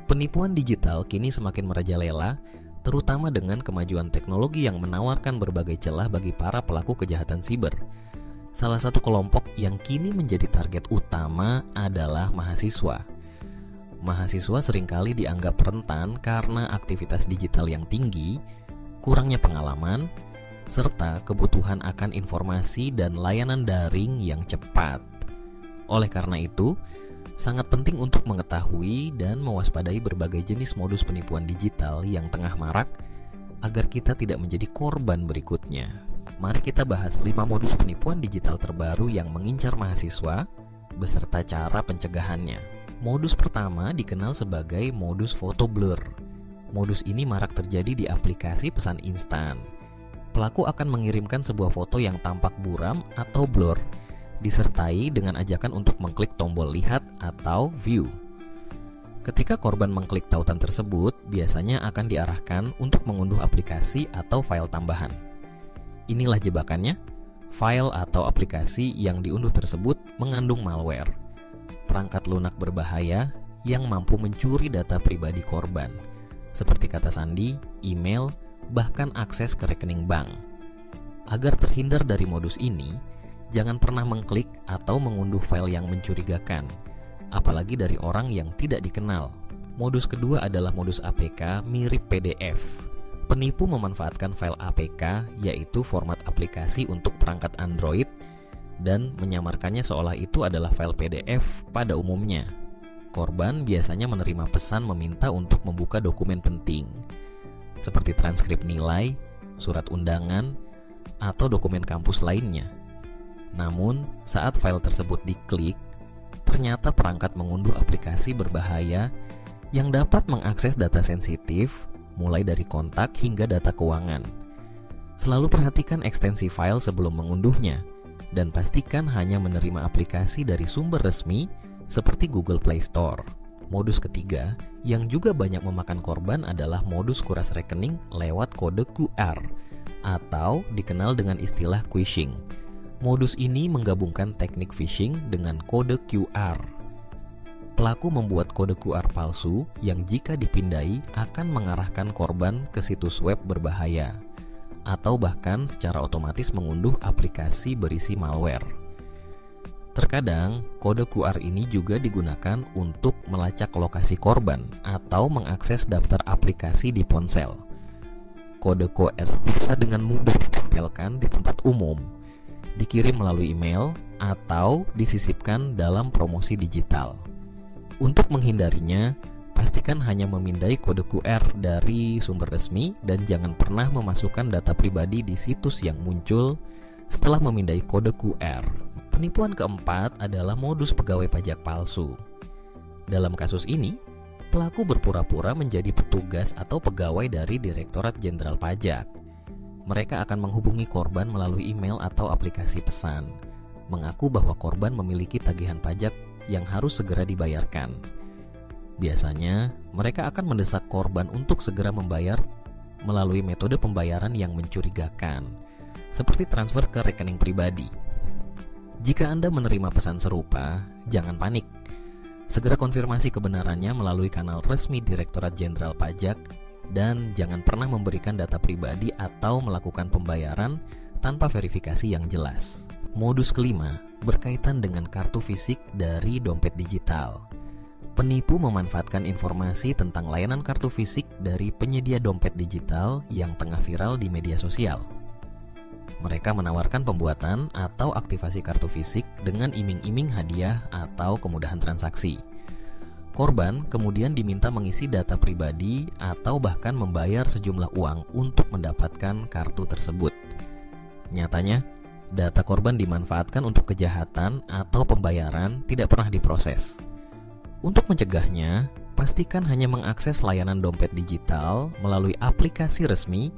Penipuan digital kini semakin merajalela, terutama dengan kemajuan teknologi yang menawarkan berbagai celah bagi para pelaku kejahatan siber. Salah satu kelompok yang kini menjadi target utama adalah mahasiswa. Mahasiswa seringkali dianggap rentan karena aktivitas digital yang tinggi, kurangnya pengalaman, serta kebutuhan akan informasi dan layanan daring yang cepat. Oleh karena itu, sangat penting untuk mengetahui dan mewaspadai berbagai jenis modus penipuan digital yang tengah marak agar kita tidak menjadi korban berikutnya. Mari kita bahas 5 modus penipuan digital terbaru yang mengincar mahasiswa beserta cara pencegahannya. Modus pertama dikenal sebagai modus foto blur. Modus ini marak terjadi di aplikasi pesan instan. Pelaku akan mengirimkan sebuah foto yang tampak buram atau blur, disertai dengan ajakan untuk mengklik tombol lihat atau view. Ketika korban mengklik tautan tersebut, biasanya akan diarahkan untuk mengunduh aplikasi atau file tambahan. Inilah jebakannya, file atau aplikasi yang diunduh tersebut mengandung malware, perangkat lunak berbahaya yang mampu mencuri data pribadi korban, seperti kata sandi, email, bahkan akses ke rekening bank. Agar terhindar dari modus ini, jangan pernah mengklik atau mengunduh file yang mencurigakan, apalagi dari orang yang tidak dikenal. Modus kedua adalah modus APK mirip PDF. Penipu memanfaatkan file APK, yaitu format aplikasi untuk perangkat Android, dan menyamarkannya seolah itu adalah file PDF pada umumnya. Korban biasanya menerima pesan meminta untuk membuka dokumen penting, seperti transkrip nilai, surat undangan, atau dokumen kampus lainnya. Namun, saat file tersebut diklik, ternyata perangkat mengunduh aplikasi berbahaya yang dapat mengakses data sensitif, mulai dari kontak hingga data keuangan. Selalu perhatikan ekstensi file sebelum mengunduhnya, dan pastikan hanya menerima aplikasi dari sumber resmi seperti Google Play Store. Modus ketiga, yang juga banyak memakan korban adalah modus kuras rekening lewat kode QR, atau dikenal dengan istilah phishing. Modus ini menggabungkan teknik phishing dengan kode QR. Pelaku membuat kode QR palsu yang jika dipindai akan mengarahkan korban ke situs web berbahaya, atau bahkan secara otomatis mengunduh aplikasi berisi malware. Terkadang, kode QR ini juga digunakan untuk melacak lokasi korban atau mengakses daftar aplikasi di ponsel. Kode QR bisa dengan mudah ditempelkan di tempat umum, dikirim melalui email, atau disisipkan dalam promosi digital. Untuk menghindarinya, pastikan hanya memindai kode QR dari sumber resmi dan jangan pernah memasukkan data pribadi di situs yang muncul setelah memindai kode QR. Penipuan keempat adalah modus pegawai pajak palsu. Dalam kasus ini, pelaku berpura-pura menjadi petugas atau pegawai dari Direktorat Jenderal Pajak. Mereka akan menghubungi korban melalui email atau aplikasi pesan, mengaku bahwa korban memiliki tagihan pajak yang harus segera dibayarkan. Biasanya, mereka akan mendesak korban untuk segera membayar melalui metode pembayaran yang mencurigakan, seperti transfer ke rekening pribadi. Jika Anda menerima pesan serupa, jangan panik. Segera konfirmasi kebenarannya melalui kanal resmi Direktorat Jenderal Pajak, dan jangan pernah memberikan data pribadi atau melakukan pembayaran tanpa verifikasi yang jelas. Modus kelima berkaitan dengan kartu fisik dari dompet digital. Penipu memanfaatkan informasi tentang layanan kartu fisik dari penyedia dompet digital yang tengah viral di media sosial. Mereka menawarkan pembuatan atau aktivasi kartu fisik dengan iming-iming hadiah atau kemudahan transaksi. Korban kemudian diminta mengisi data pribadi atau bahkan membayar sejumlah uang untuk mendapatkan kartu tersebut. Nyatanya, data korban dimanfaatkan untuk kejahatan atau pembayaran tidak pernah diproses. Untuk mencegahnya, pastikan hanya mengakses layanan dompet digital melalui aplikasi resmi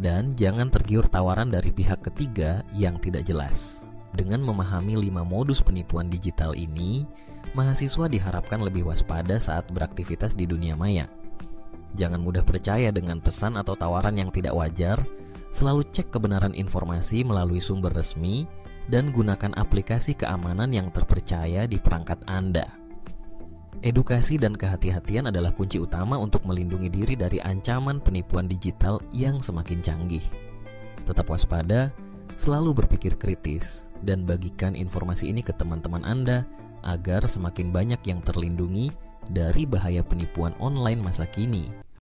dan jangan tergiur tawaran dari pihak ketiga yang tidak jelas. Dengan memahami 5 modus penipuan digital ini, mahasiswa diharapkan lebih waspada saat beraktivitas di dunia maya. Jangan mudah percaya dengan pesan atau tawaran yang tidak wajar. Selalu cek kebenaran informasi melalui sumber resmi dan gunakan aplikasi keamanan yang terpercaya di perangkat Anda. Edukasi dan kehati-hatian adalah kunci utama untuk melindungi diri dari ancaman penipuan digital yang semakin canggih. Tetap waspada, selalu berpikir kritis, dan bagikan informasi ini ke teman-teman Anda agar semakin banyak yang terlindungi dari bahaya penipuan online masa kini.